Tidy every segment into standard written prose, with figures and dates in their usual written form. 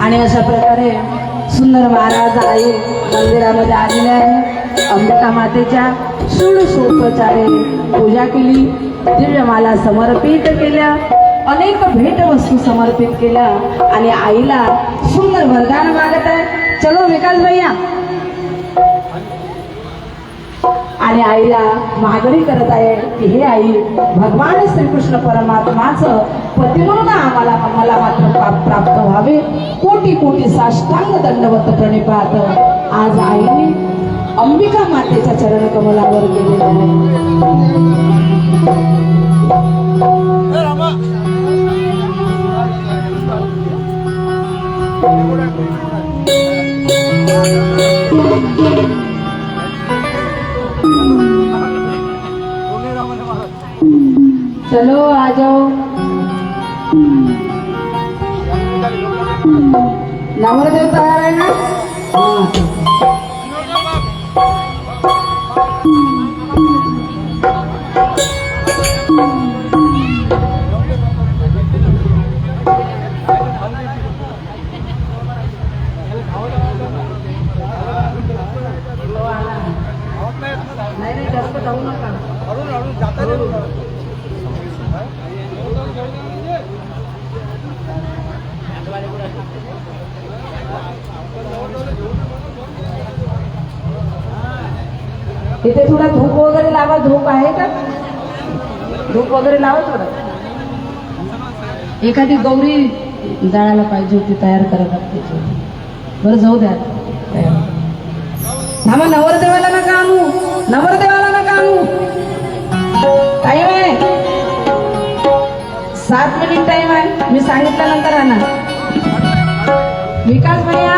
आणि अशा प्रकारे सुंदर महाराज आई मंदिरामध्ये आलेले आहे. अंबिका मातेच्या षोडशोपचारे पूजा केली, दिव्यमाला समर्पित केल्या, अनेक भेटवस्तू समर्पित केल्या आणि आईला सुंदर वरदान मागत आहे. चलो विकास भैया. आणि आईला मागणी करत आहे की हे आई, भगवान श्रीकृष्ण परमात्माचं पती म्हणून मला मात्र प्राप्त व्हावे. कोटी कोटी साष्टांग दंडवत प्रणिपात आज आईने अंबिका मातेच्या चरण कमलावर गेलेले आहे. चलो आ जाओ. नवरदेव तयार आहे ना? नाही जास्त जाऊ नका. इथे थोडा धूप वगैरे लावा. धूप आहे का? धूप वगैरे लावा थोडं. एखादी गौरी जाळायला पाहिजे होती, तयार करत त्याची. बरं जाऊ द्या. थांबा, नवरदेवाला नका आणू, नवरदेवाला नका आणू. टाइम आहे 7 मिनिट टाइम आहे. मी सांगितल्यानंतर आणा. विकास भैया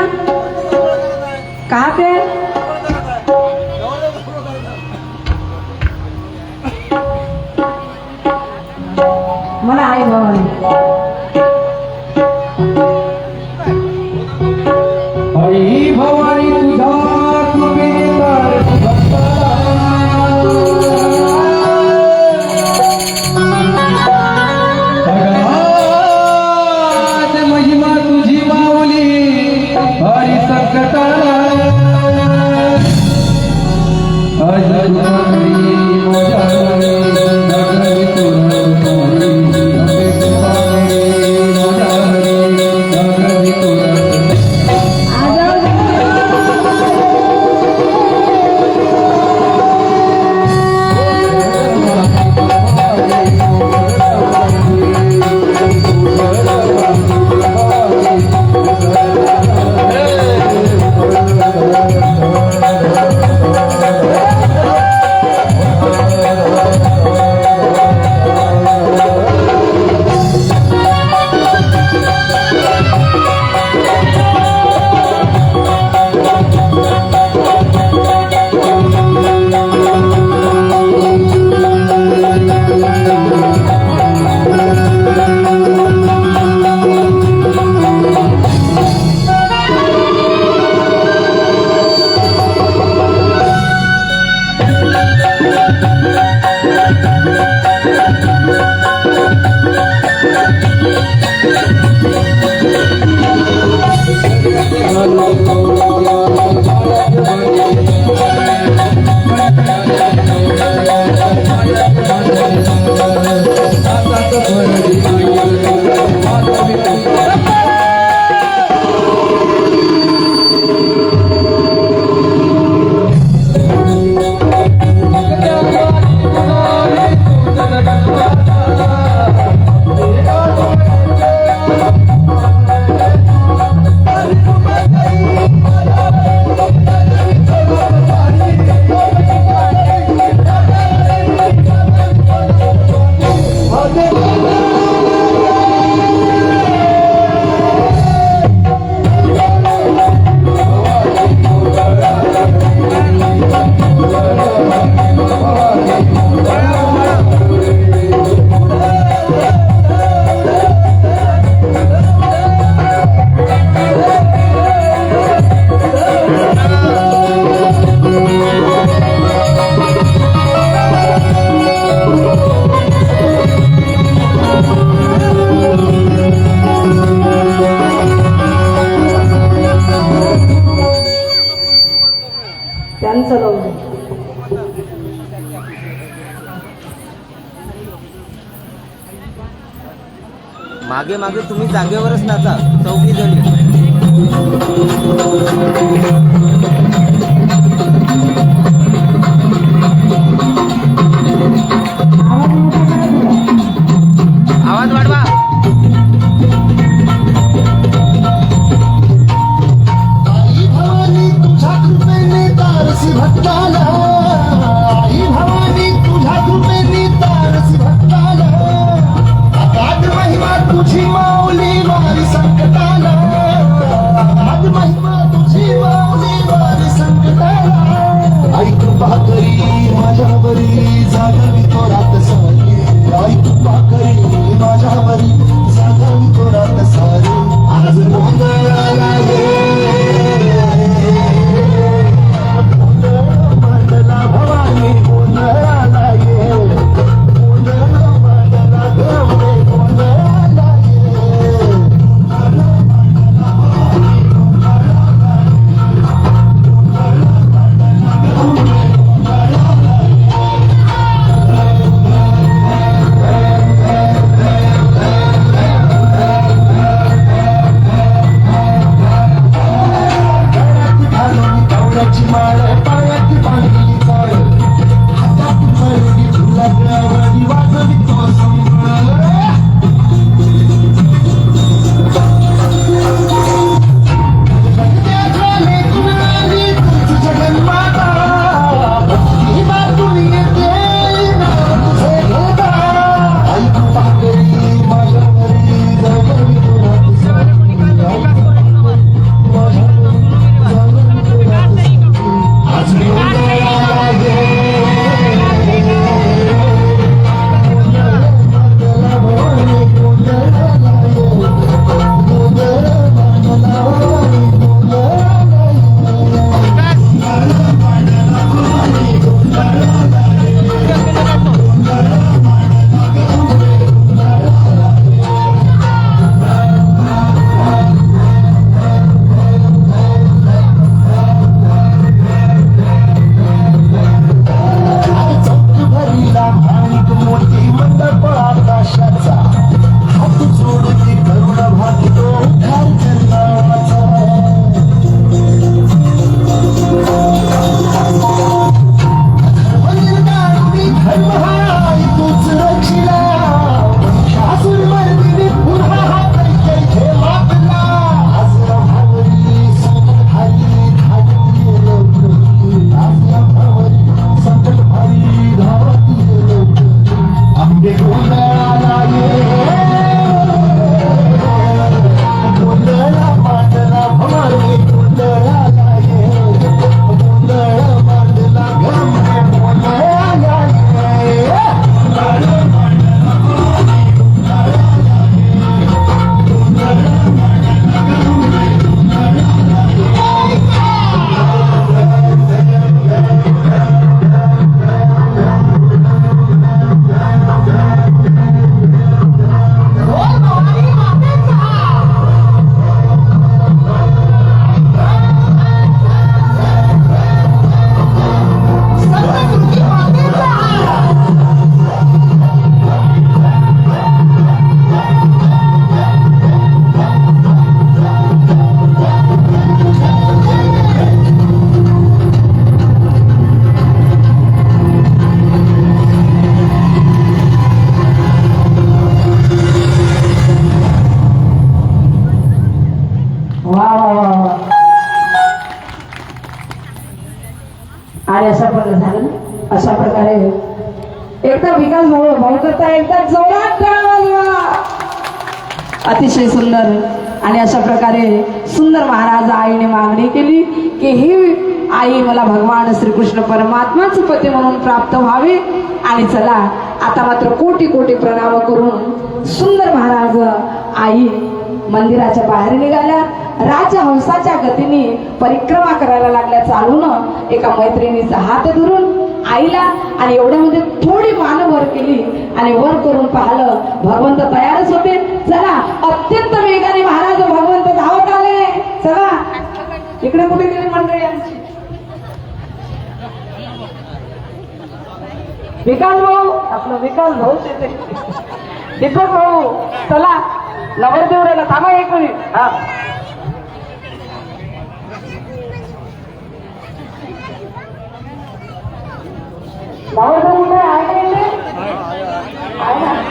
कहाँ पे? मला आई भवानी. आई भवानी तुझा महिमा तुझी माऊली हरी संकटाला त्यांचं लावून दे. मागे मागे तुम्ही जागेवरच नाचा, चौघी जणी. आवाज वाढवा. आई भवानी तुझ्या कृपेने तारसी भक्ताला, आई भवानी तुझ्या कृपेने तारसी भक्ताला, अगाध महिमा तुझी माऊली वारी संकटाला, अगाध महिमा तुझी माऊली वारी संकटाला. आई कृपा करी माझ्यावरी जागवी तोरात सारी, आई कृपा करी माझ्यावरी जागवी तोरात सारी. आज गोंधळाला मंडला भवानी गोंधळाला ये, गोंधळ मंडला गवळे गोंधळाला ये. गवळ्याची माळ पायात बांधली चाळ, हातात मळली झुलाव्यावरी वाजवी तो संबळ. जगद्याच्या लेकरांनी तुझी जगन्माता, भक्ती बातून येते नाव तुझे घेता. आई कृपा करी माझ्यावरी जागवी तुला सारी, आई कृपा करी माझ्यावरी जागवी तुला सारी. आज गोंधळाला ये, गोंधळ भवानी गोंधळाला ये, गोंधळ मंडला भवानी गोंधळाला चौक भरीला माणिक मोठी मंडप आकाशाचा, हात जोडती करुण भागतो उद्धार जन्माचा. धर्मनिर्माणी धर्म हाय तूच रक्षिला, शासूर मर्दिनी पुन्हा हा कैके मापला. आज या भावरी संकट भारी धावती लोक, आज या भावरी संकट भारी धावती लोक. आंबे गोंधळाला ये, गोंधळा मांडला भवानी गोंधळाला ये, गोंधळ मांडला गंगे गोंधळाला ये. वा वा वा वा. आणि अशा प्रकारे झालं ना, अशा प्रकारे एकदा विकास भाऊ करता एकदा जोरात टाळ्या वाजवा. अतिशय सुंदर. आणि अशा प्रकारे सुंदर महाराज आईने मागणी केली की ही आई मला भगवान श्रीकृष्ण परमात्माच पती म्हणून प्राप्त व्हावे. आणि चला आता मात्र कोटी कोटी प्रणाम करून सुंदर महाराज आई मंदिराच्या बाहेर निघाल्या. राजहंसाच्या गतीने परिक्रमा करायला लागल्या चालून एका मैत्रिणीचा हात धरून आईला आणि एवढ्यामध्ये थोडी मान वर केली आणि वर करून पाहिलं भगवंत तयारच होते. चला अत्यंत वेगाने महाराज भगवंत धावत आले. चला इकडे कुठे गेली मंडळी आमची. विकास भाऊ आपलं विकास भाऊ येते दीपक भाऊ चला नवरदेव राहिला थांबा एक मिनिट हा नवरदेव कुठे आहे का इथे? आहे ना